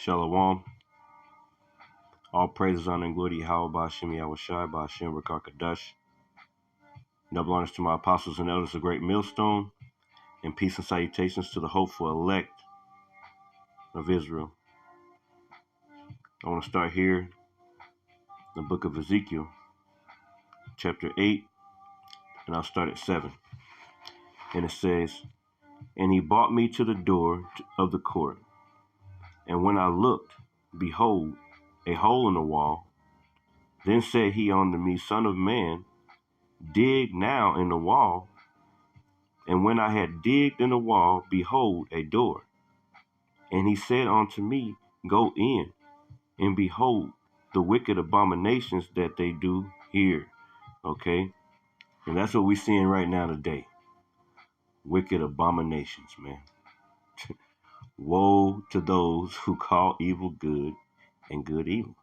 Shalom. All praises, honor, and glory to Yahweh, Ba'ashem, Yahushai, Ba'ashem, Rakakadash. Double honors to my apostles and elders, a great millstone, and peace and salutations to the hopeful elect of Israel. I want to start here, the book of Ezekiel, chapter 8, and I'll start at 7. And it says, "And he brought me to the door of the court, and when I looked, behold, a hole in the wall. Then said he unto me, Son of man, dig now in the wall. And when I had digged in the wall, behold, a door. And he said unto me, Go in, and behold, the wicked abominations that they do here." Okay? And that's what we're seeing right now today. Wicked abominations, man. Woe to those who call evil good and good evil.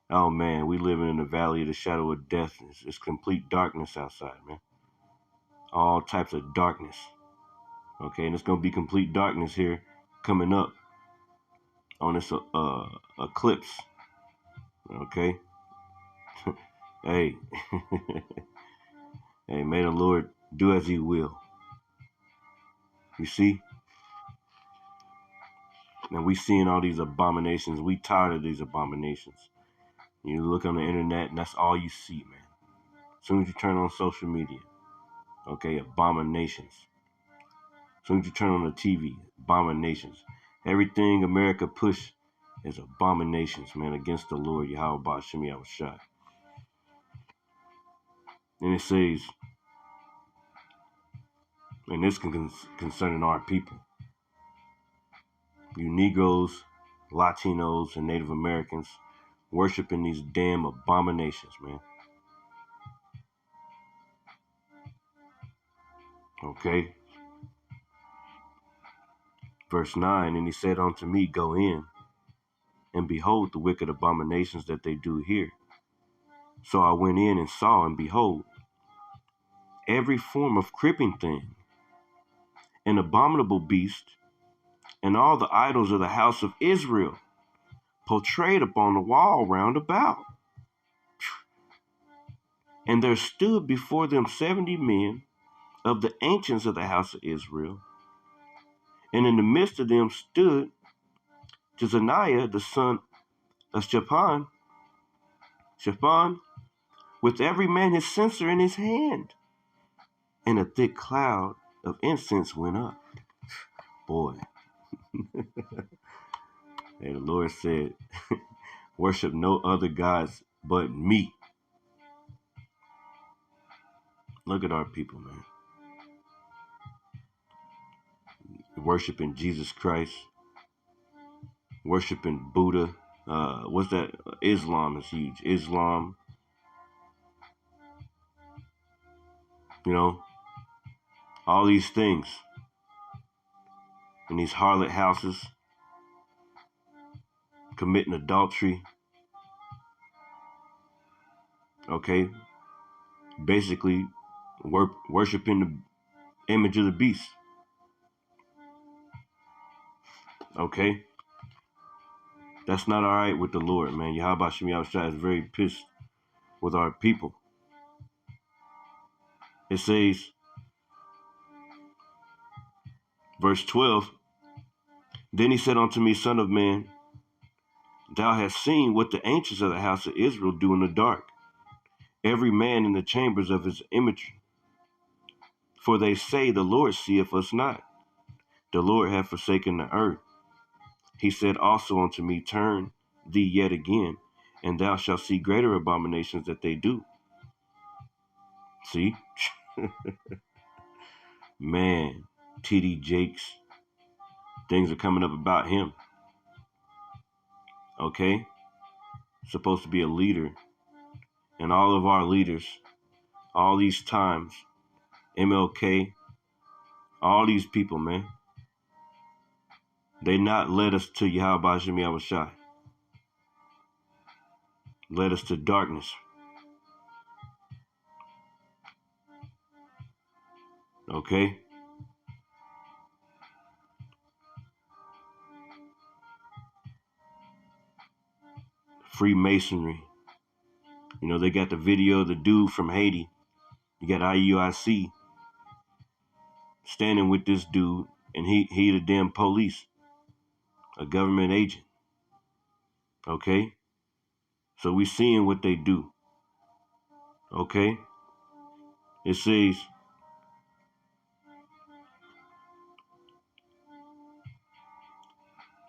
Oh, man, we living in the valley of the shadow of death. It's complete darkness outside, man. All types of darkness. Okay, and it's going to be complete darkness here coming up on this eclipse. Okay? Hey. Hey, may the Lord do as he will. You see? And we seeing all these abominations. We tired of these abominations. You look on the internet and that's all you see, man. As soon as you turn on social media, okay, abominations. As soon as you turn on the TV, abominations. Everything America push is abominations, man, against the Lord, Yahweh Ba'ashem Yahushai. And it says, and this concerning our people, you Negroes, Latinos, and Native Americans worshiping these damn abominations, man. Okay? Verse 9, and he said unto me, Go in, and behold the wicked abominations that they do here. So I went in and saw, and behold, every form of creeping thing, an abominable beast, and all the idols of the house of Israel, portrayed upon the wall round about. And there stood before them 70 men of the ancients of the house of Israel, and in the midst of them stood Jezaniah the son of Shaphan, with every man his censer in his hand, and a thick cloud of incense went up. Boy. Hey, the Lord said, worship no other gods but me. Look at our people, man. Worshiping Jesus Christ, worshiping Buddha. What's that? Islam is huge. Islam, you know, all these things in these harlot houses, committing adultery. Okay, basically worshiping the image of the beast. Okay, that's not all right with the Lord, man. Yahweh Shem Yahushua is very pissed with our people. It says, verse 12, then he said unto me, Son of man, thou hast seen what the ancients of the house of Israel do in the dark, every man in the chambers of his imagery. For they say, The Lord seeth us not. The Lord hath forsaken the earth. He said also unto me, Turn thee yet again, and thou shalt see greater abominations that they do. See? Man, T.D. Jakes, things are coming up about him. Okay? Supposed to be a leader. And all of our leaders, all these times, MLK, all these people, man, they not led us to Yahweh Ba'ashem Yahushai. Led us to darkness. Okay? Freemasonry. You know, they got the video of the dude from Haiti. You got IUIC standing with this dude, and he the damn police, a government agent. Okay? So we seeing what they do. Okay? It says,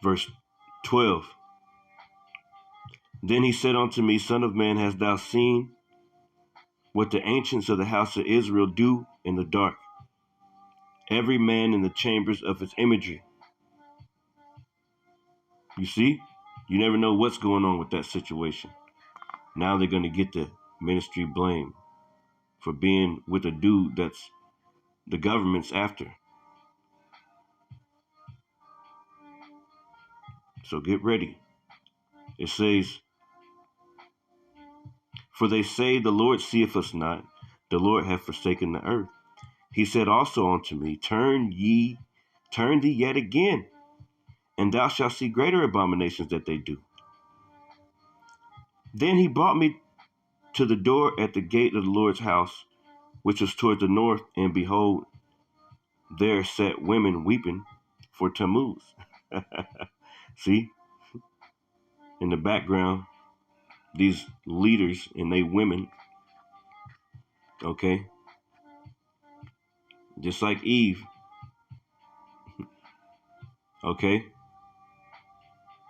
verse 12, Then he said unto me, Son of man, hast thou seen what the ancients of the house of Israel do in the dark? Every man in the chambers of his imagery. You see? You never know what's going on with that situation. Now they're going to get the ministry blame for being with a dude that's the government's after. So get ready. It says, For they say, The Lord seeth us not, the Lord hath forsaken the earth. He said also unto me, Turn thee yet again, and thou shalt see greater abominations that they do. Then he brought me to the door at the gate of the Lord's house, which was toward the north, and behold, there sat women weeping for Tammuz. See, in the background, these leaders and they women, okay, just like Eve, okay,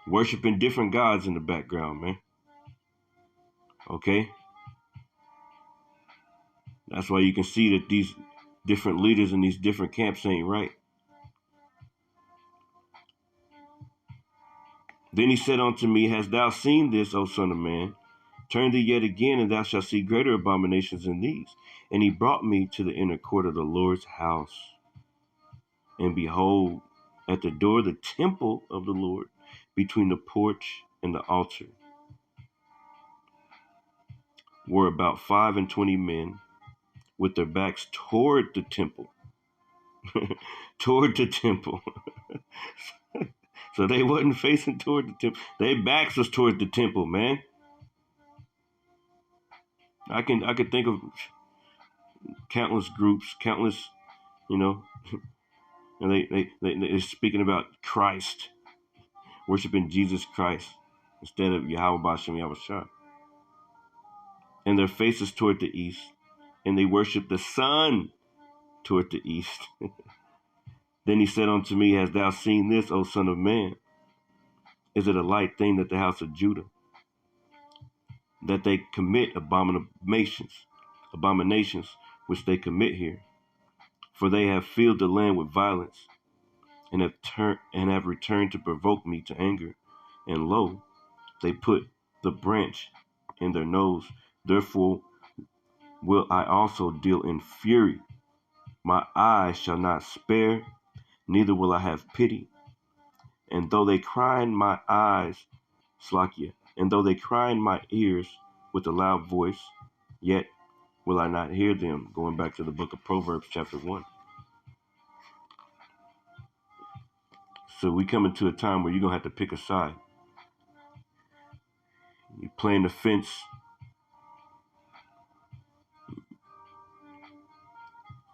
worshiping different gods in the background, man. Okay, that's why you can see that these different leaders in these different camps ain't right. Then he said unto me, Hast thou seen this, O son of man? Turn thee yet again, and thou shalt see greater abominations than these. And he brought me to the inner court of the Lord's house. And behold, at the door of the temple of the Lord, between the porch and the altar, were about 25 men with their backs toward the temple. Toward the temple. So they wasn't facing toward the temple. Their backs was toward the temple, man. I could think of countless groups, countless, you know, and they're speaking about Christ, worshiping Jesus Christ instead of Yahweh Bashem Yahushua. And their faces toward the east, and they worship the sun toward the east. Then he said unto me, Hast thou seen this, O son of man? Is it a light thing that the house of Judah, that they commit abominations, which they commit here? For they have filled the land with violence, and have returned to provoke me to anger. And lo, they put the branch in their nose. Therefore will I also deal in fury. My eyes shall not spare, neither will I have pity. And though they cry in my eyes, Slakia, and though they cry in my ears with a loud voice, yet will I not hear them. Going back to the book of Proverbs, chapter 1. So we come into a time where you're going to have to pick a side. You're playing the fence.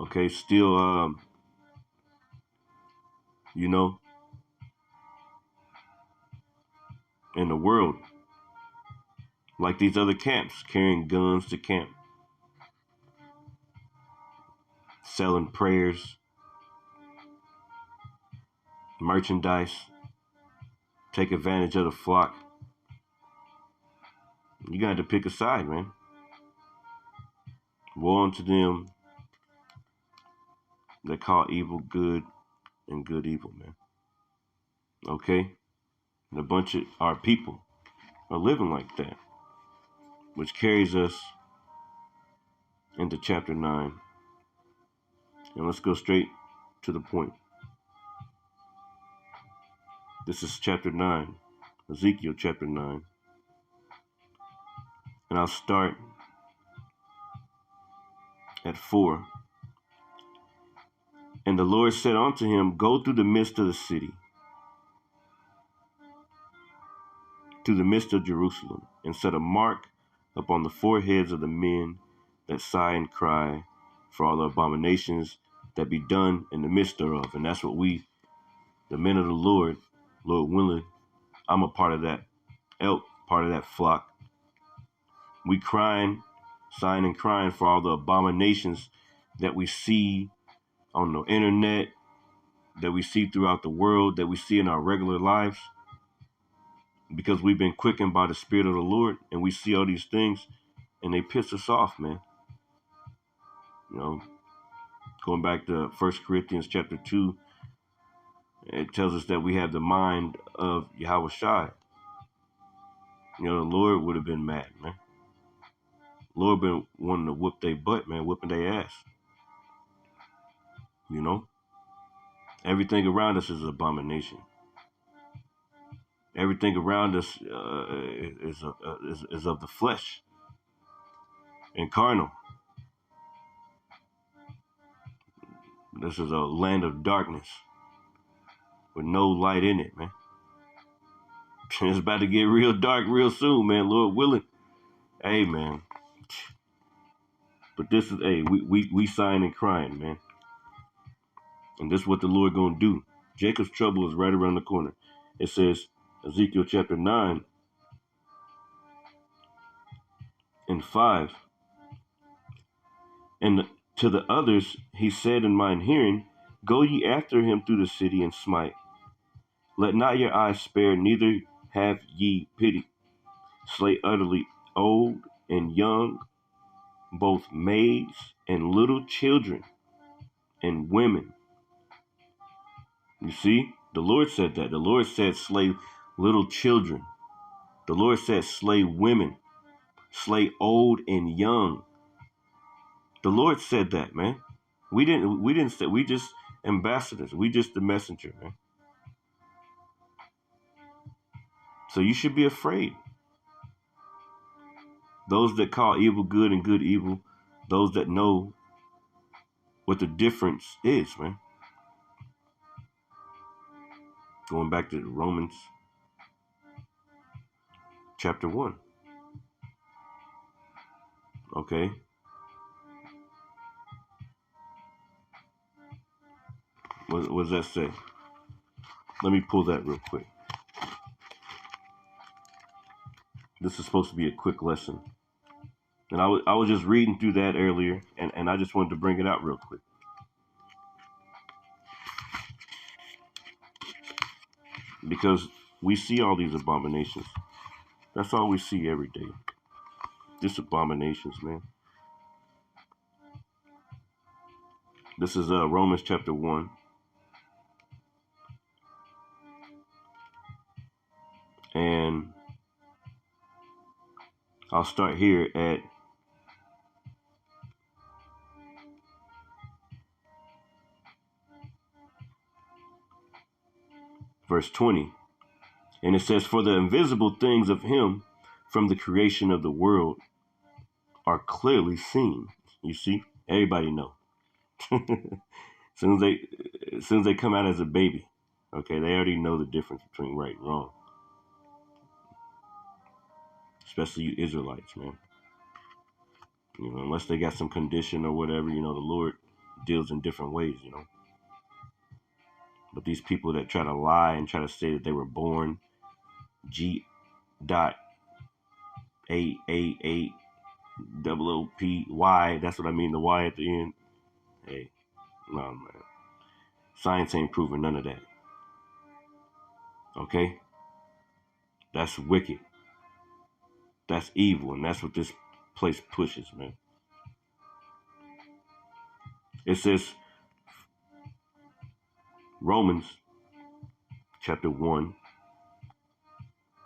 Okay, still, you know, in the world, like these other camps, carrying guns to camp, selling prayers, merchandise, take advantage of the flock. You got to pick a side, man. Woe unto them that call evil good and good evil, man. Okay? And a bunch of our people are living like that, which carries us into chapter 9. And let's go straight to the point. This is chapter 9, Ezekiel chapter 9. And I'll start at 4. And the Lord said unto him, Go through the midst of the city, to the midst of Jerusalem, and set a mark upon the foreheads of the men that sigh and cry for all the abominations that be done in the midst thereof. And that's what we, the men of the Lord willing, I'm a part of that elk, part of that flock. We crying, sighing and crying for all the abominations that we see on the internet, that we see throughout the world, that we see in our regular lives, because we've been quickened by the Spirit of the Lord, and we see all these things, and they piss us off, man. You know, going back to 1 Corinthians chapter 2, it tells us that we have the mind of Yahweh Shai. You know, the Lord would have been mad, man. Lord been wanting to whoop their butt, man, whooping their ass. You know, everything around us is an abomination. Everything around us is of the flesh and carnal. This is a land of darkness with no light in it, man. It's about to get real dark real soon, man, Lord willing. Hey, man. But this is, hey, we sighing and crying, man. And this is what the Lord gonna do. Jacob's trouble is right around the corner. It says, Ezekiel chapter 9 and 5. And to the others he said in mine hearing, go ye after him through the city and smite. Let not your eyes spare, neither have ye pity. Slay utterly old and young, both maids and little children and women. You see, the Lord said that. The Lord said slay little children. The Lord said slay women, slay old and young. The Lord said that, man. We didn't say, we just ambassadors. We just the messenger, man. So you should be afraid. Those that call evil good and good evil, those that know what the difference is, man. Going back to Romans chapter 1. Okay. What does that say? Let me pull that real quick. This is supposed to be a quick lesson. And I was just reading through that earlier, and I just wanted to bring it out real quick. Because we see all these abominations. That's all we see every day. Just abominations, man. This is Romans chapter 1. And I'll start here at verse 20. And it says, for the invisible things of him from the creation of the world are clearly seen. You see, everybody know. As soon as they come out as a baby, okay, they already know the difference between right and wrong. Especially you Israelites, man. You know, unless they got some condition or whatever, you know, the Lord deals in different ways, you know. But these people that try to lie and try to say that they were born G.888OOPY, that's what I mean, the Y at the end. Hey, no, man. Science ain't proving none of that. Okay? That's wicked. That's evil, and that's what this place pushes, man. It says, Romans chapter 1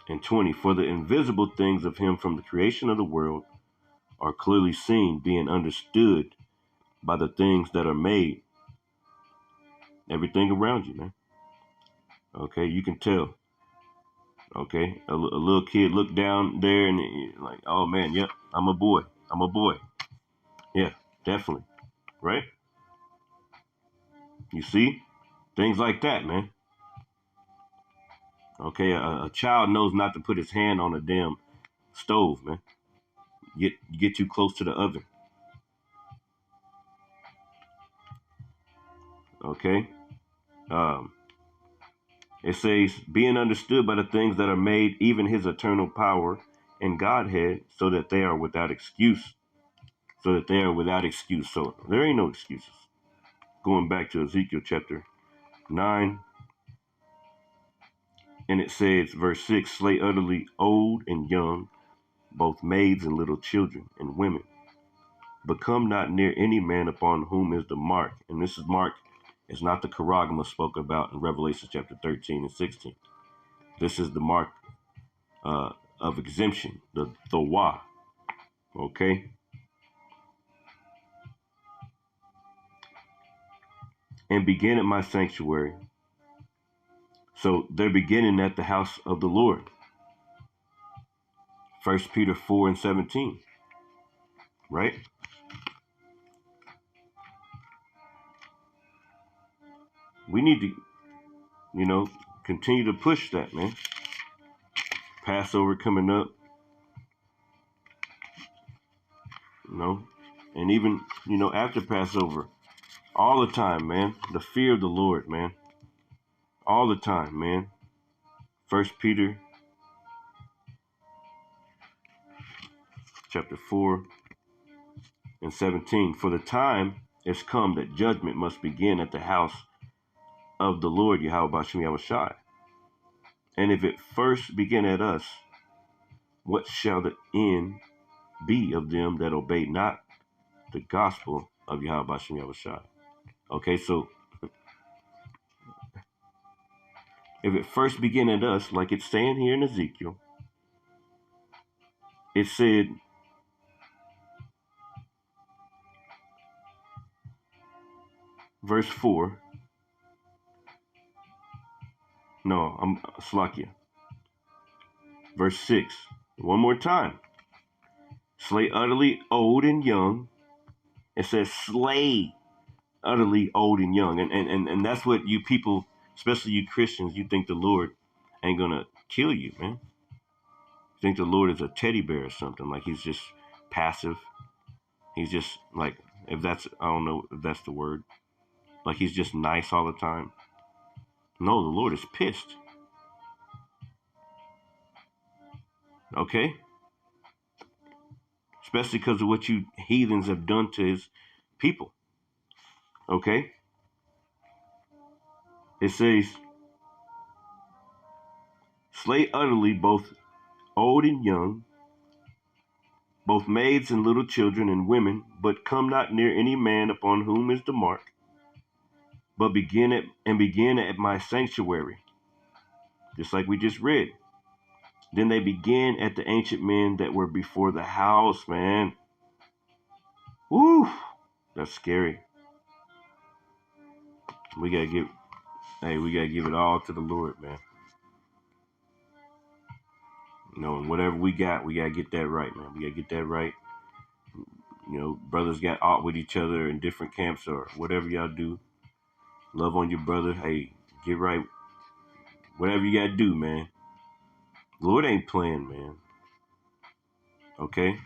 and 20, for the invisible things of him from the creation of the world are clearly seen, being understood by the things that are made. Everything around you, man. Okay, you can tell. Okay, a little kid look down there and like, oh man, yep, I'm a boy. I'm a boy. Yeah, definitely. Right? You see? Things like that, man. Okay, a child knows not to put his hand on a damn stove, man. Get too close to the oven. Okay. Um, it says, being understood by the things that are made, even his eternal power and Godhead, so that they are without excuse. So that they are without excuse. So there ain't no excuses. Going back to Ezekiel chapter 9, and it says, verse 6, slay utterly old and young, both maids and little children and women. But come not near any man upon whom is the mark. And this is mark, is not the charagma spoke about in Revelation chapter 13 and 16. This is the mark uh, of exemption, the thawah. Okay? And begin at my sanctuary. So they're beginning at the house of the Lord. 1 Peter 4 and 17. Right? We need to, continue to push that, man. Passover coming up, and even, after Passover, all the time, man. The fear of the Lord, man. All the time, man. 1 Peter chapter 4 and 17. For the time is come that judgment must begin at the house of the Lord, Yahweh Bashem Yahushai. And if it first begin at us, what shall the end be of them that obey not the gospel of Yahweh Bashem Yahushai? Okay, so if it first begin at us, like it's saying here in Ezekiel, it said, verse 4, no, I'm Slakia, verse 6, one more time. Slay utterly old and young. It says slay utterly old and young. And that's what you people, especially you Christians, you think the Lord ain't gonna kill you, man. You think the Lord is a teddy bear or something, like he's just passive. He's just like, if that's, I don't know if that's the word, like he's just nice all the time. No, the Lord is pissed. Okay? Especially because of what you heathens have done to his people. Okay? It says, slay utterly both old and young, both maids and little children and women, but come not near any man upon whom is the mark, but begin at my sanctuary. Just like we just read. Then they began at the ancient men that were before the house, man. Woo! That's scary. We gotta give it all to the Lord, man. And whatever we gotta get that right, man. We gotta get that right. Brothers got out with each other in different camps or whatever y'all do. Love on your brother. Hey, get right. Whatever you gotta do, man. The Lord ain't playing, man. Okay?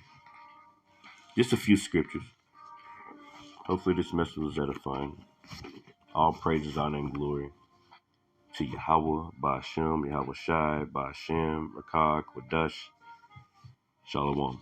Just a few scriptures. Hopefully this message was edifying. All praises, honor, and glory to Yahweh, Ba'ashem, Yahweh Shai, Ba'ashem, Rakah, Quadash, Shalom.